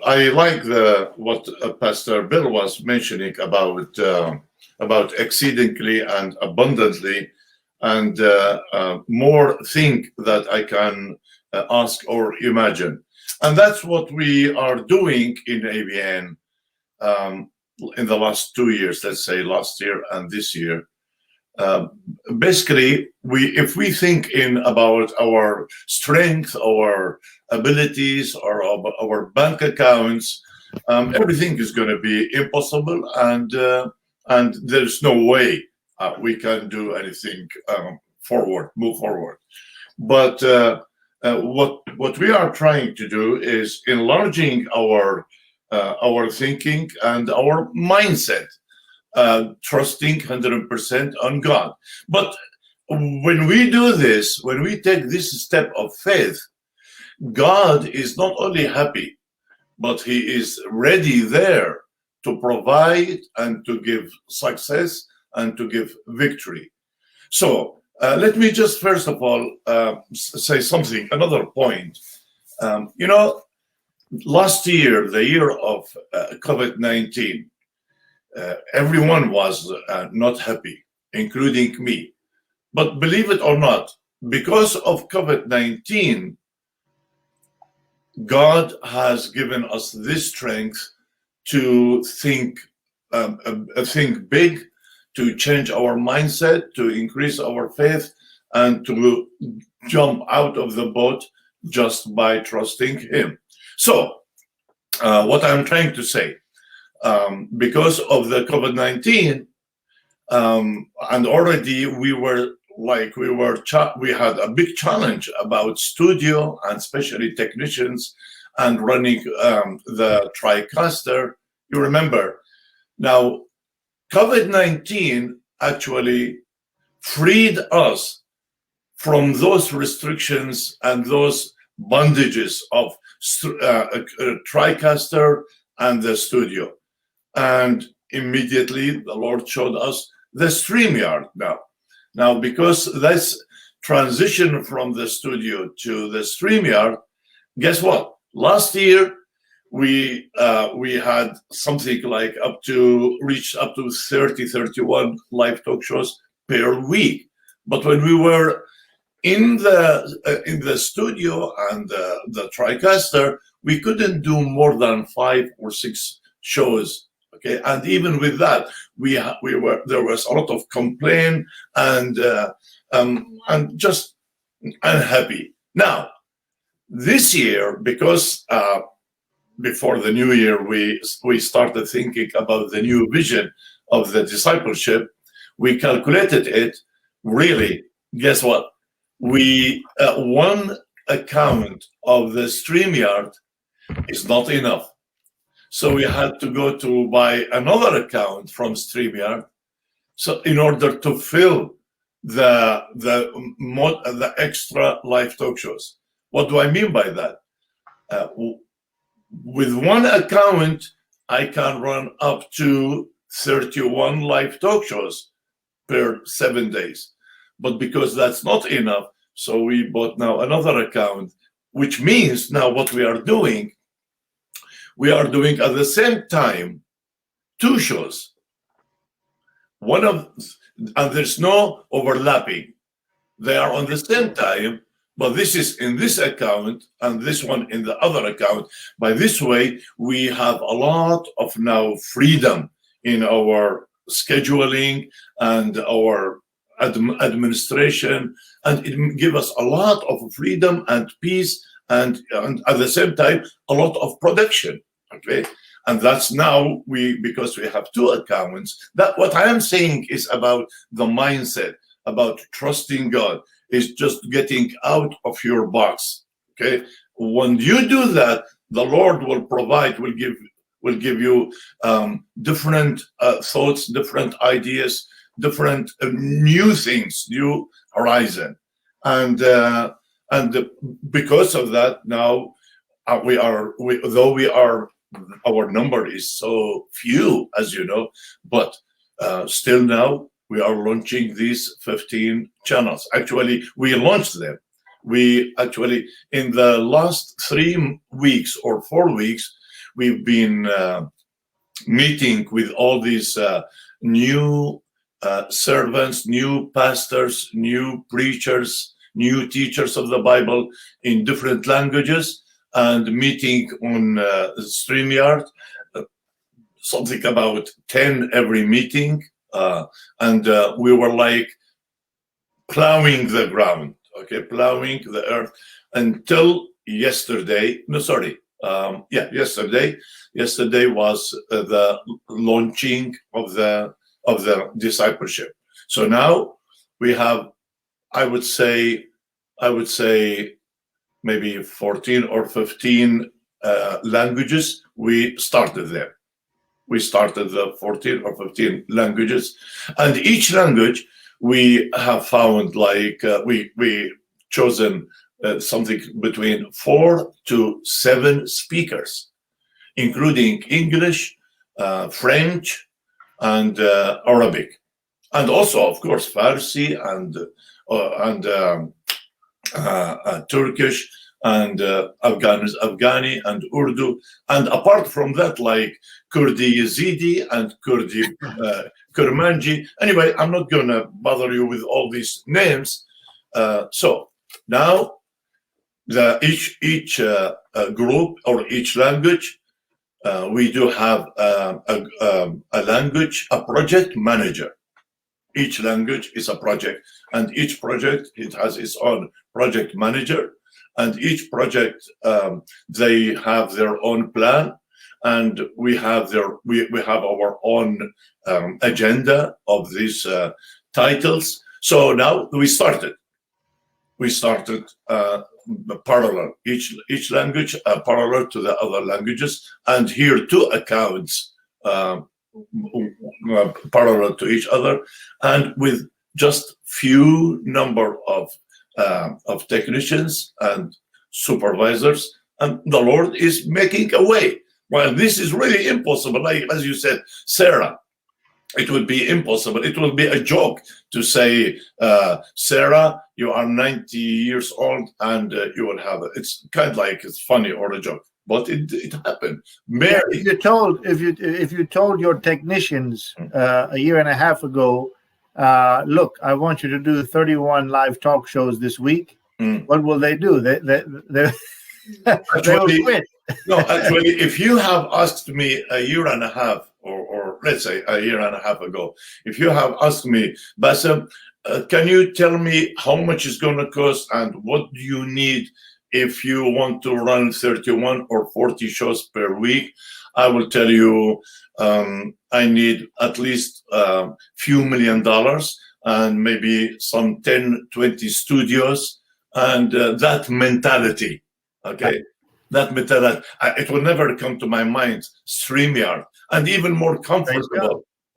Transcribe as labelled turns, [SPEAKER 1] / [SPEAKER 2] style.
[SPEAKER 1] I like the what Pastor Bill was mentioning about exceedingly and abundantly, and more think that I can ask or imagine, and that's what we are doing in ABN um, in the last 2 years. Let's say last year and this year. Uh, Basically, if we think in about our strength, our abilities, or our bank accounts, everything is going to be impossible, and there's no way we can do anything move forward. But what we are trying to do is enlarging our thinking and our mindset, trusting 100% on God. But when we do this, when we take this step of faith, God is not only happy, but He is ready there to provide and to give success and to give victory. So let me just first of all say something, another point. You know, last year, the year of COVID-19, everyone was not happy, including me. But believe it or not, because of COVID-19, God has given us this strength to think big, to change our mindset, to increase our faith, and to jump out of the boat just by trusting Him. So, what I'm trying to say, because of the COVID-19, and already we had a big challenge about studio and especially technicians and running the TriCaster. You remember now, COVID-19 actually freed us from those restrictions and those bondages of TriCaster and the studio. And immediately the Lord showed us the StreamYard now. Now, because this transition from the studio to the StreamYard, guess what? Last year, we had something like reached up to 30, 31 live talk shows per week. But when we were in the studio and the TriCaster, we couldn't do more than 5 or 6 shows. Okay, and even with that, there was a lot of complaint and just unhappy. Now, this year, because before the new year, we started thinking about the new vision of the discipleship. We calculated it. Really, guess what? One account of the StreamYard is not enough. So we had to go to buy another account from StreamYard, so in order to fill the extra live talk shows. What do I mean by that? With one account, I can run up to 31 live talk shows per 7 days. But because that's not enough, so we bought now another account, which means now what we are doing at the same time 2 shows. And there's no overlapping. They are on the same time, but this is in this account and this one in the other account. By this way, we have a lot of now freedom in our scheduling and our administration, and it gives us a lot of freedom and peace, and at the same time a lot of production. Okay, and that's now because we have 2 accounts. That what I am saying is about the mindset, about trusting God, is just getting out of your box. Okay, when you do that, the Lord will provide, will give you different thoughts, different ideas, different new things, new horizon, and because of that, now though we are. Our number is so few, as you know, but still now we are launching these 15 channels. Actually, we launched them. We actually, in the last 3 weeks or 4 weeks, we've been meeting with all these new servants, new pastors, new preachers, new teachers of the Bible in different languages, and meeting on StreamYard, something about 10 every meeting. And we were like plowing the ground, okay, plowing the earth until yesterday. No, sorry. Yesterday. Yesterday was the launching of the discipleship. So now we have, I would say maybe 14 or 15 languages. We started there. We started the 14 or 15 languages, and each language we have found like we chosen something between 4 to 7 speakers, including English, French, and Arabic, and also, of course, Farsi and Turkish and Afghani and Urdu, and apart from that, like Kurdi Yazidi and Kurdi Kurmanji. Anyway, I'm not gonna bother you with all these names. So now each group or each language, we do have a language, a project manager. Each language is a project, and each project, it has its own project manager, and each project they have their own plan, and we have our own agenda of these titles. So now we started parallel, each language parallel to the other languages, and here 2 accounts parallel to each other, and with just few number of technicians and supervisors, and the Lord is making a way. Well, this is really impossible. Like, as you said, Sarah, it would be impossible. It will be a joke to say, Sarah, you are 90 years old and you will have it. It's kind of like it's funny or a joke, but it happened. Mary,
[SPEAKER 2] if you told your technicians a year and a half ago, look, I want you to do 31 live talk shows this week, what will they do? They will quit.
[SPEAKER 1] No, actually, if you have asked me a year and a half, or let's say a year and a half ago, if you have asked me, Bassem, can you tell me how much it's going to cost and what do you need if you want to run 31 or 40 shows per week? I will tell you, I need at least a few $1 million and maybe some 10, 20 studios, and that mentality, okay? That mentality, it will never come to my mind, StreamYard, and even more comfortable.